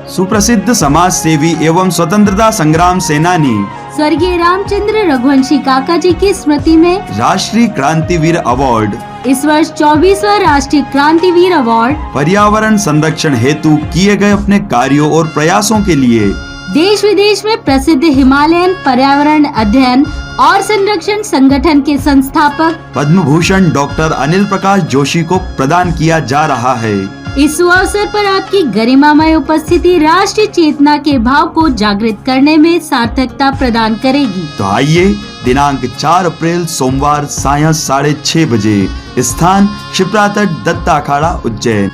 सुप्रसिद्ध समाज सेवी एवं स्वतंत्रता संग्राम सेनानी स्वर्गीय रामचंद्र रघुवंशी काका जी की स्मृति में राष्ट्रीय क्रांतिवीर अवार्ड, इस वर्ष 24वां राष्ट्रीय क्रांतिवीर अवार्ड पर्यावरण संरक्षण हेतु किए गए अपने कार्यों और प्रयासों के लिए देश विदेश में प्रसिद्ध हिमालयन पर्यावरण अध्ययन और संरक्षण संगठन के संस्थापक पद्म भूषण डॉक्टर अनिल प्रकाश जोशी को प्रदान किया जा रहा है। इस अवसर पर आपकी गरिमामय उपस्थिति राष्ट्रीय चेतना के भाव को जागृत करने में सार्थकता प्रदान करेगी। तो आइए, दिनांक 4 अप्रैल सोमवार सायं 6:30 बजे, स्थान शिप्रा तट दत्ता अखाड़ा उज्जैन।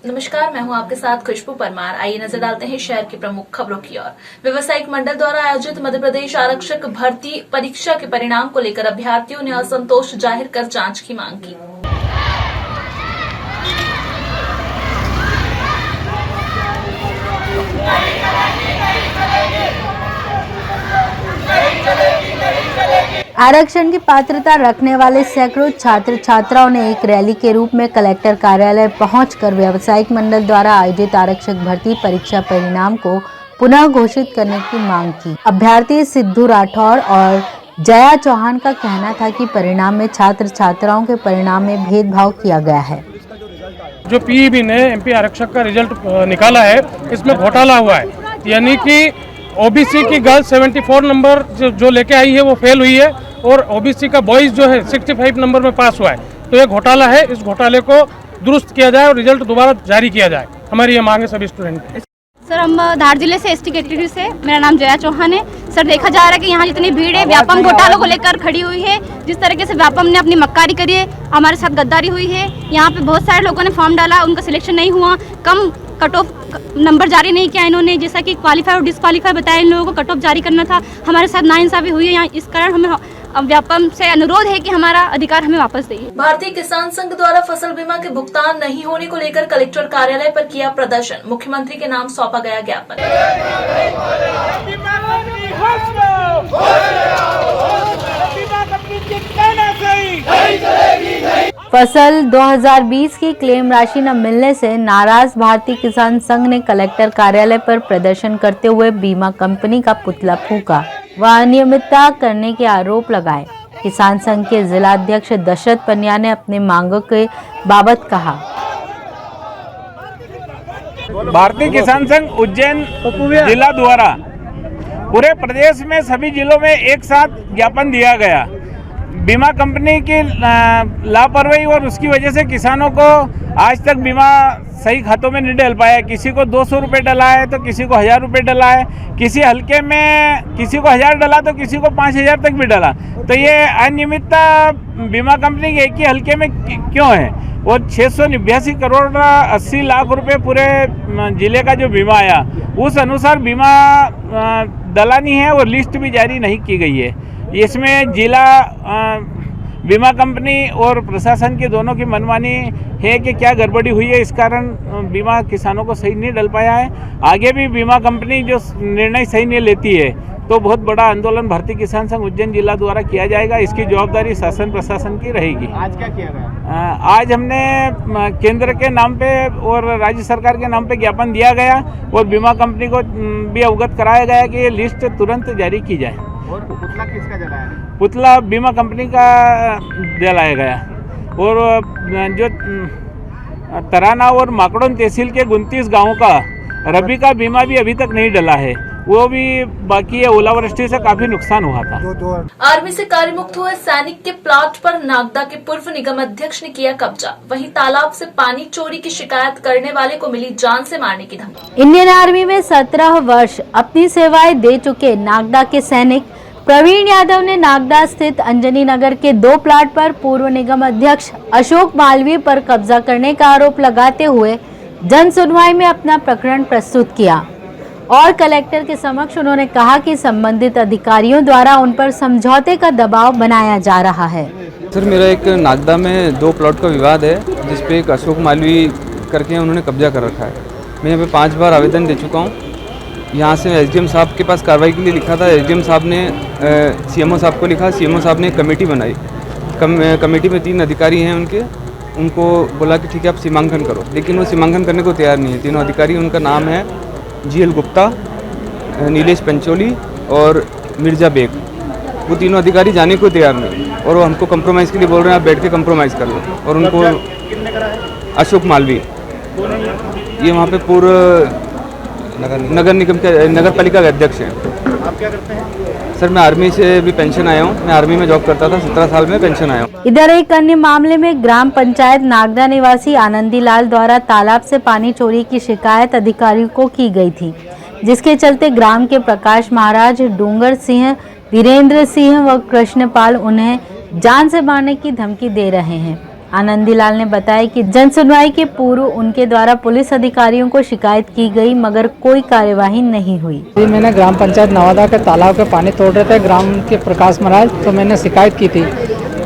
नमस्कार, मैं हूं आपके साथ खुशबू परमार। आइए नजर डालते हैं शहर की प्रमुख खबरों की ओर। व्यवसायिक मंडल द्वारा आयोजित मध्य प्रदेश आरक्षक भर्ती परीक्षा के परिणाम को लेकर अभ्यर्थियों ने असंतोष जाहिर कर जांच की मांग की। आरक्षण की पात्रता रखने वाले सैकड़ों छात्र छात्राओं ने एक रैली के रूप में कलेक्टर कार्यालय पहुंचकर व्यवसायिक मंडल द्वारा आयोजित आरक्षक भर्ती परीक्षा परिणाम को पुनः घोषित करने की मांग की। अभ्यर्थी सिद्धू राठौर और जया चौहान का कहना था कि परिणाम में छात्र छात्राओं के परिणाम में भेदभाव किया गया है। जो पीईबी ने एमपी आरक्षक का रिजल्ट निकाला है, इसमें घोटाला हुआ है, यानी कि ओबीसी की गर्ल्स 74 नंबर जो लेके आई है वो फेल हुई है और ओबीसी का बॉयज जो है 65 नंबर में पास हुआ है। तो ये घोटाला है, इस घोटाले को दुरुस्त किया जाए और रिजल्ट दोबारा जारी किया जाए। हमारी ये मांग है सभी स्टूडेंट की। सर, हम धार जिले से एसटी कैटेगरी से, मेरा नाम जया चौहान है। सर, देखा जा रहा है कि यहाँ जितनी भीड़ है व्यापम घोटालों को लेकर खड़ी हुई है। जिस तरीके से व्यापम ने अपनी मक्कारी करी है, हमारे साथ गद्दारी हुई है। यहाँ पे बहुत सारे लोगों ने फॉर्म डाला, उनका सिलेक्शन नहीं हुआ, कम कट ऑफ नंबर जारी नहीं किया इन्होंने, जैसा कि क्वालिफाई और डिस्क्वालीफाई बताया। इन लोगों को कट ऑफ जारी करना था, हमारे साथ नाइंसाफी हुई है यहाँ। इस कारण हमें व्यापम से अनुरोध है कि हमारा अधिकार हमें वापस दिए। भारतीय किसान संघ द्वारा फसल बीमा के भुगतान नहीं होने को लेकर कलेक्टर कार्यालय पर किया प्रदर्शन, मुख्यमंत्री के नाम सौंपा गया ज्ञापन। फसल 2020 की क्लेम राशि न मिलने से नाराज भारतीय किसान संघ ने कलेक्टर कार्यालय पर प्रदर्शन करते हुए बीमा कंपनी का पुतला फूंका व अनियमितता करने के आरोप लगाए। किसान संघ के जिला अध्यक्ष दशरथ पनिया ने अपने मांगों के बाबत कहा। भारतीय किसान संघ उज्जैन जिला द्वारा पूरे प्रदेश में सभी जिलों में एक साथ ज्ञापन दिया गया। बीमा कंपनी की लापरवाही और उसकी वजह से किसानों को आज तक बीमा सही खातों में नहीं डल पाया। किसी को 200 रुपये डला है तो किसी को 1000 रुपये डला है, किसी हल्के में किसी को 1000 डला तो किसी को 5000 तक भी डला। तो ये अनियमितता बीमा कंपनी के एक ही हल्के में क्यों है? और 689 करोड़ 80 लाख रुपए पूरे जिले का जो बीमा आया, उस अनुसार बीमा डला नहीं है और लिस्ट भी जारी नहीं की गई है। इसमें जिला बीमा कंपनी और प्रशासन की दोनों की मनमानी है कि क्या गड़बड़ी हुई है, इस कारण बीमा किसानों को सही नहीं डल पाया है। आगे भी बीमा कंपनी जो निर्णय सही नहीं लेती है तो बहुत बड़ा आंदोलन भारतीय किसान संघ उज्जैन जिला द्वारा किया जाएगा। इसकी जवाबदारी शासन प्रशासन की रहेगी। आज क्या किया गया? आज हमने केंद्र के नाम पे और राज्य सरकार के नाम पे ज्ञापन दिया गया और बीमा कंपनी को भी अवगत कराया गया कि ये लिस्ट तुरंत जारी की जाए। और पुतला किसका जलाया? पुतला बीमा कंपनी का जलाया गया। और जो तराना और माकड़ोन तहसील के 29 गाँव का रबी का बीमा भी अभी तक नहीं डला है, वो भी बाकी है। ओलावृष्टि से काफी नुकसान हुआ था। आर्मी से कार्यमुक्त हुए सैनिक के प्लॉट पर नागदा के पूर्व निगम अध्यक्ष ने किया कब्जा। वहीं तालाब से पानी चोरी की शिकायत करने वाले को मिली जान से मारने की धमकी। इंडियन आर्मी में 17 वर्ष अपनी सेवाएं दे चुके नागदा के सैनिक प्रवीण यादव ने नागदा स्थित अंजनी नगर के 2 प्लाट पर पूर्व निगम अध्यक्ष अशोक मालवीय पर कब्जा करने का आरोप लगाते हुए जन सुनवाई में अपना प्रकरण प्रस्तुत किया और कलेक्टर के समक्ष उन्होंने कहा कि संबंधित अधिकारियों द्वारा उन पर समझौते का दबाव बनाया जा रहा है। सर, मेरा एक नागदा में 2 प्लॉट का विवाद है जिसपे एक अशोक मालवीय करके उन्होंने कब्जा कर रखा है। मैं यहाँ पे 5 बार आवेदन दे चुका हूँ यहाँ से एसडीएम साहब के पास कार्रवाई के लिए लिखा था। एसडीएम साहब ने सीएमओ साहब को लिखा। सीएमओ साहब ने कमेटी बनाई। कमेटी में 3 अधिकारी हैं उनको बोला कि ठीक है आप सीमांकन करो, लेकिन वो सीमांकन करने को तैयार नहीं है। तीनों अधिकारी, उनका नाम है GL गुप्ता, नीलेश पंचोली और मिर्जा बेग। वो तीनों अधिकारी जाने को तैयार नहीं और वो हमको कंप्रोमाइज़ के लिए बोल रहे हैं आप बैठ के कंप्रोमाइज़ कर लो। और उनको अशोक मालवी, ये वहाँ पे पूर्व नगर निगम के नगर पालिका के अध्यक्ष हैं। आप क्या करते हैं? सर मैं आर्मी से भी पेंशन आया हूँ। मैं आर्मी में जॉब करता था, 17 साल में पेंशन आया हूँ। इधर एक अन्य मामले में ग्राम पंचायत नागदा निवासी आनंदी लाल द्वारा तालाब से पानी चोरी की शिकायत अधिकारियों को की गई थी, जिसके चलते ग्राम के प्रकाश महाराज, डूंगर सिंह, वीरेंद्र सिंह व कृष्णपाल उन्हें जान से मारने की धमकी दे रहे हैं। आनंदी लाल ने बताया कि जन सुनवाई के पूर्व उनके द्वारा पुलिस अधिकारियों को शिकायत की गई, मगर कोई कार्यवाही नहीं हुई। मैंने ग्राम पंचायत नवादा के तालाब के पानी तोड़ रहे थे ग्राम के प्रकाश महाराज, तो मैंने शिकायत की थी।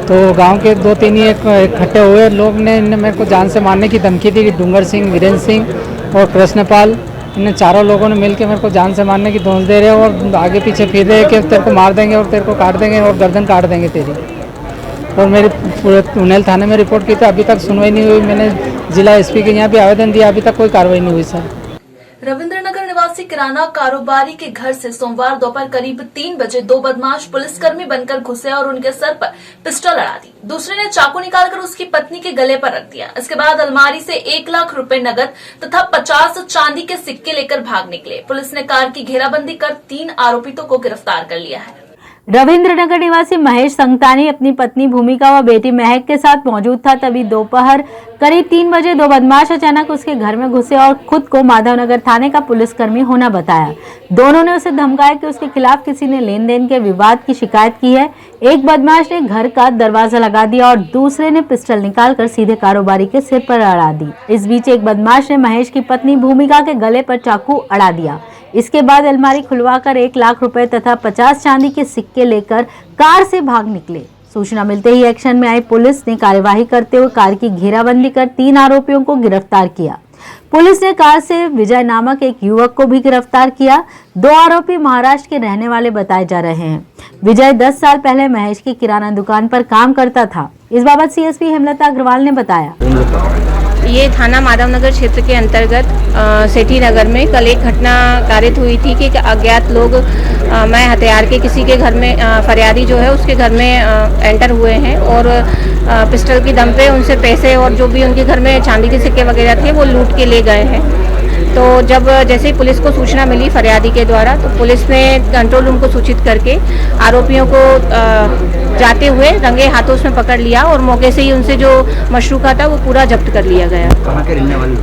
तो गांव के 2-3 ही इकट्ठे हुए लोग ने मेरे को जान से मारने की धमकी दी। डूंगर सिंह, वीरेंद्र सिंह और कृष्णपाल, इन चारों लोगों ने मिलकर मेरे को जान से मारने की धमकी दे रहे हैं और आगे पीछे फिर रहे कि तेरे को मार देंगे और तेरे को काट देंगे और गर्दन काट देंगे तेरी। और मेरी पूरे उन्हेल थाने में रिपोर्ट की थी, अभी तक सुनवाई नहीं हुई। मैंने जिला एसपी के यहाँ भी आवेदन दिया, अभी तक कोई कार्रवाई नहीं हुई सर। रविंद्रनगर निवासी किराना कारोबारी के घर से सोमवार दोपहर करीब 3 बजे 2 बदमाश पुलिसकर्मी बनकर घुसे और उनके सर पर पिस्टल अड़ा दी। दूसरे ने चाकू निकालकर उसकी पत्नी के गले पर रख दिया। इसके बाद अलमारी से 1 लाख रुपए नगद तथा 50 चांदी के सिक्के लेकर भाग निकले। पुलिस ने कार की घेराबंदी कर 3 आरोपितों को गिरफ्तार कर लिया है। रविंद्रनगर निवासी महेश संगतानी अपनी पत्नी भूमिका व बेटी महक के साथ मौजूद था। तभी दोपहर करीब 3 बजे 2 बदमाश अचानक उसके घर में घुसे और खुद को माधवनगर थाने का पुलिसकर्मी होना बताया। दोनों ने उसे धमकाया कि उसके खिलाफ किसी ने लेन देन के विवाद की शिकायत की है। एक बदमाश ने घर का दरवाजा लगा दिया और दूसरे ने पिस्टल निकालकर सीधे कारोबारी के सिर पर अड़ा दी। इस बीच एक बदमाश ने महेश की पत्नी भूमिका के गले पर चाकू अड़ा दिया। इसके बाद अलमारी खुलवाकर 1 लाख रुपए तथा 50 चांदी के सिक्के लेकर कार से भाग निकले। सूचना मिलते ही एक्शन में आई पुलिस ने कार्यवाही करते हुए कार की घेराबंदी कर 3 आरोपियों को गिरफ्तार किया। पुलिस ने कार से विजय नामक एक युवक को भी गिरफ्तार किया। 2 आरोपी महाराष्ट्र के रहने वाले बताए जा रहे हैं। विजय 10 साल पहले महेश की किराना दुकान पर काम करता था। इस बाबत सीएसपी हेमलता अग्रवाल ने बताया। ये थाना माधवनगर क्षेत्र के अंतर्गत सेठी नगर में कल एक घटना कारित हुई थी कि अज्ञात लोग मैं हथियार के किसी के घर में फरियादी जो है उसके घर में एंटर हुए हैं और पिस्टल की दम पे उनसे पैसे और जो भी उनके घर में चांदी के सिक्के वगैरह थे वो लूट के ले गए हैं। तो जब जैसे ही पुलिस को सूचना मिली फरियादी के द्वारा, तो पुलिस ने कंट्रोल रूम को सूचित करके आरोपियों को जाते हुए रंगे हाथों उसमें पकड़ लिया और मौके से ही उनसे जो मशरूका था वो पूरा जब्त कर लिया गया। कहाँ के रहने वाले?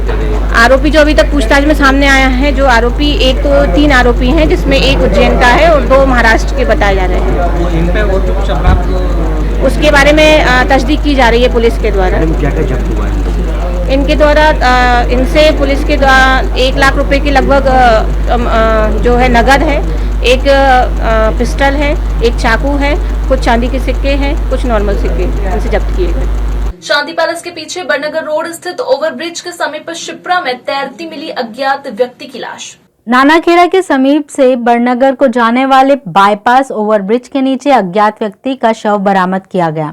आरोपी जो अभी तक पूछताछ में सामने आया है, जो आरोपी एक तो 3 आरोपी हैं, जिसमें एक उज्जैन का है और 2 महाराष्ट्र के बताए जा रहे हैं। इन पे और कुछ अपराध उसके बारे में तस्दीक की जा रही है पुलिस के द्वारा। क्या क्या जब्त हुआ है इनके द्वारा इनसे पुलिस के द्वारा 1 लाख रुपए के लगभग जो है नगद है, एक पिस्टल है, एक चाकू है, कुछ चांदी के सिक्के हैं, कुछ नॉर्मल सिक्के इनसे जब्त किए गए। शांति पैलेस के पीछे बड़नगर रोड स्थित ओवरब्रिज के समीप शिप्रा में तैरती मिली अज्ञात व्यक्ति की लाश। नानाखेड़ा के समीप से बड़नगर को जाने वाले बाईपास ओवरब्रिज के नीचे अज्ञात व्यक्ति का शव बरामद किया गया।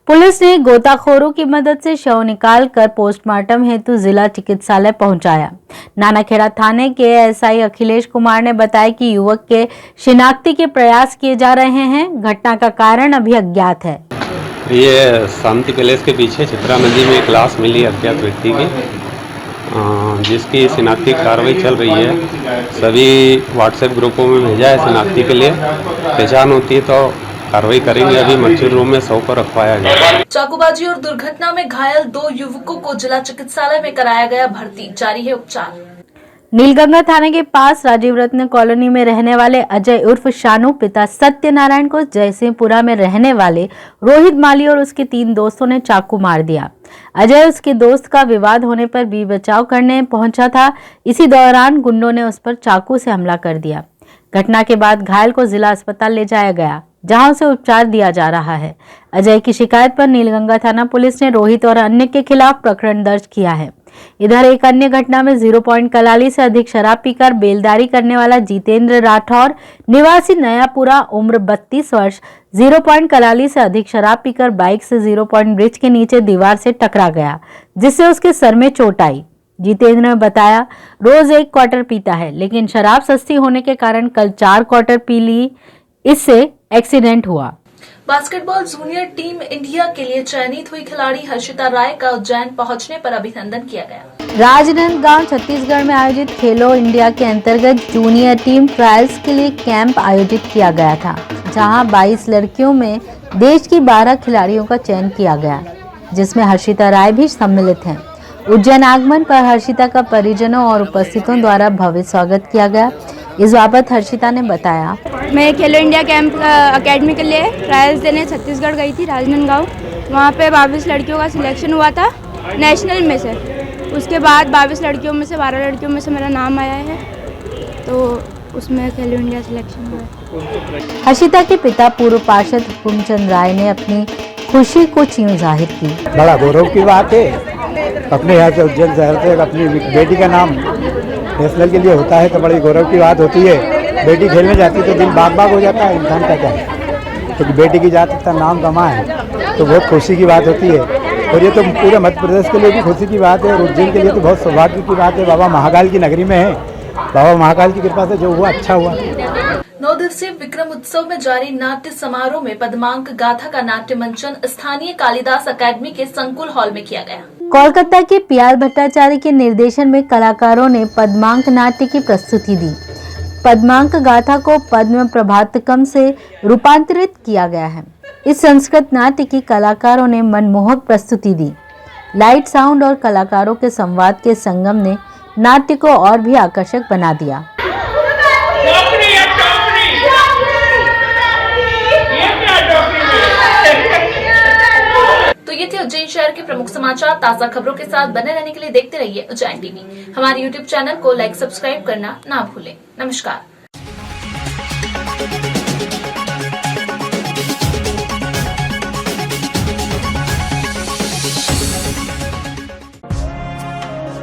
पुलिस ने गोताखोरों की मदद से शव निकालकर पोस्टमार्टम हेतु जिला चिकित्सालय पहुंचाया। नानाखेड़ा थाने के एसआई अखिलेश कुमार ने बताया कि युवक के शिनाख्ती के प्रयास किए जा रहे हैं। घटना का कारण अभी अज्ञात है। ये शांति पैलेस के पीछे चित्रा नदी में एक लाश मिली अज्ञात व्यक्ति की, जिसकी शिनाख्ती कार्रवाई चल रही है। सभी व्हाट्सएप ग्रुपों में भेजा है शिनाख्ती के लिए। पहचान होती है तो कार्रवाई करेंगे। अभी मर्चरी रूम में शव को रखवाया गया। चाकूबाजी और दुर्घटना में घायल 2 युवकों को जिला चिकित्सालय में कराया गया भर्ती, जारी है उपचार। नीलगंगा थाने के पास राजीव रत्न कॉलोनी में रहने वाले अजय उर्फ शानू पिता सत्यनारायण को जयसिंहपुरा में रहने वाले रोहित माली और उसके 3 दोस्तों ने चाकू मार दिया। अजय उसके दोस्त का विवाद होने पर भी बचाव करने पहुंचा था। इसी दौरान गुंडों ने उस पर चाकू से हमला कर दिया। घटना के बाद घायल को जिला अस्पताल ले जाया गया, जहां उसे उपचार दिया जा रहा है। अजय की शिकायत पर नीलगंगा थाना पुलिस ने रोहित और अन्य के खिलाफ प्रकरण दर्ज किया है। इधर एक अन्य घटना में 0 पॉइंट कलाली से अधिक शराब पीकर बेलदारी करने वाला जितेंद्र राठौर निवासी नयापुरा उम्र 32 वर्ष 0 पॉइंट कलाली से अधिक शराब पीकर बाइक से 0 पॉइंट ब्रिज के नीचे दीवार से टकरा गया, जिससे उसके सर में चोट आई। जितेंद्र ने बताया रोज 1 क्वार्टर पीता है, लेकिन शराब सस्ती होने के कारण कल 4 क्वार्टर पी ली, इससे एक्सीडेंट हुआ। बास्केटबॉल जूनियर टीम इंडिया के लिए चयनित हुई खिलाड़ी हर्षिता राय का उज्जैन पहुंचने पर अभिनंदन किया गया। राजनांदगांव छत्तीसगढ़ में आयोजित खेलो इंडिया के अंतर्गत जूनियर टीम ट्रायल्स के लिए कैंप आयोजित किया गया था, जहां 22 लड़कियों में देश की 12 खिलाड़ियों का चयन किया गया, जिसमें हर्षिता राय भी सम्मिलित हैं। उज्जैन आगमन पर हर्षिता का परिजनों और उपस्थितों द्वारा भव्य स्वागत किया गया। इस बाबत हर्षिता ने बताया, मैं खेलो इंडिया कैंप अकेडमी के लिए ट्रायल्स देने छत्तीसगढ़ गई थी राजनांदगांव। वहाँ पे 22 लड़कियों का सिलेक्शन हुआ था नेशनल में से। उसके बाद 22 लड़कियों में से 12 लड़कियों में से मेरा नाम आया है, तो उसमें खेलो इंडिया सिलेक्शन हुआ। हर्षिता के पिता पूर्व पार्षद हुकुमचंद राय ने अपनी खुशी कुछ यूं जाहिर की। बड़ा गौरव की बात है, अपने यहाँ से उज्जैन शहर से अपनी बेटी का नाम नेशनल के लिए होता है तो बड़ी गौरव की बात होती है। बेटी खेलने जाती है तो दिल बाग बाग हो जाता है इंसान का, क्या है क्योंकि बेटी की जात इतना नाम कमा है तो बहुत खुशी की बात होती है। और ये तो पूरे मध्य प्रदेश के लिए भी खुशी की बात है और उज्जैन के लिए तो बहुत सौभाग्य की बात है। बाबा महाकाल की नगरी में है, बाबा महाकाल की कृपा से जो हुआ अच्छा हुआ। 9 दिवसीय विक्रम उत्सव में जारी नाट्य समारोह में पद्मांक गाथा का नाट्य मंचन स्थानीय कालिदास अकेडमी के संकुल हॉल में किया गया। कोलकाता के पीआर भट्टाचार्य के निर्देशन में कलाकारों ने पद्मांक नाट्य की प्रस्तुति दी। पद्मांक गाथा को पद्म प्रभातकम से रूपांतरित किया गया है। इस संस्कृत नाट्य की कलाकारों ने मनमोहक प्रस्तुति दी। लाइट, साउंड और कलाकारों के संवाद के संगम ने नाट्य को और भी आकर्षक बना दिया। तो ये थे उज्जैन शहर के प्रमुख समाचार। ताजा खबरों के साथ बने रहने के लिए देखते रहिए उज्जैन टीवी। हमारे यूट्यूब चैनल को लाइक, सब्सक्राइब करना ना भूलें। नमस्कार।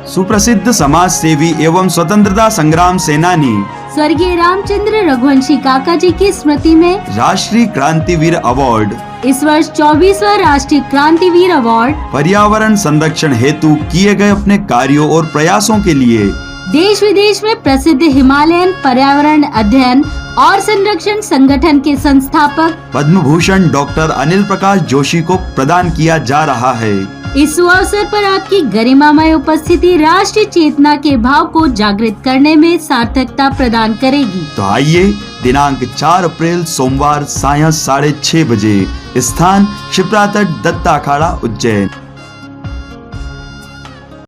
सुप्रसिद्ध समाज सेवी एवं स्वतंत्रता संग्राम सेनानी स्वर्गीय रामचंद्र रघुवंशी काका जी की स्मृति में राष्ट्रीय क्रांतिवीर अवार्ड। इस वर्ष 24वां राष्ट्रीय क्रांतिवीर अवार्ड पर्यावरण संरक्षण हेतु किए गए अपने कार्यों और प्रयासों के लिए देश विदेश में प्रसिद्ध हिमालयन पर्यावरण अध्ययन और संरक्षण संगठन के संस्थापक पद्म भूषण डॉक्टर अनिल प्रकाश जोशी को प्रदान किया जा रहा है। इस अवसर पर आपकी गरिमामय उपस्थिति राष्ट्रीय चेतना के भाव को जागृत करने में सार्थकता प्रदान करेगी। तो आइए, दिनांक 4 अप्रैल सोमवार सायं 6:30 बजे, स्थान शिप्रा तट दत्ता अखाड़ा उज्जैन।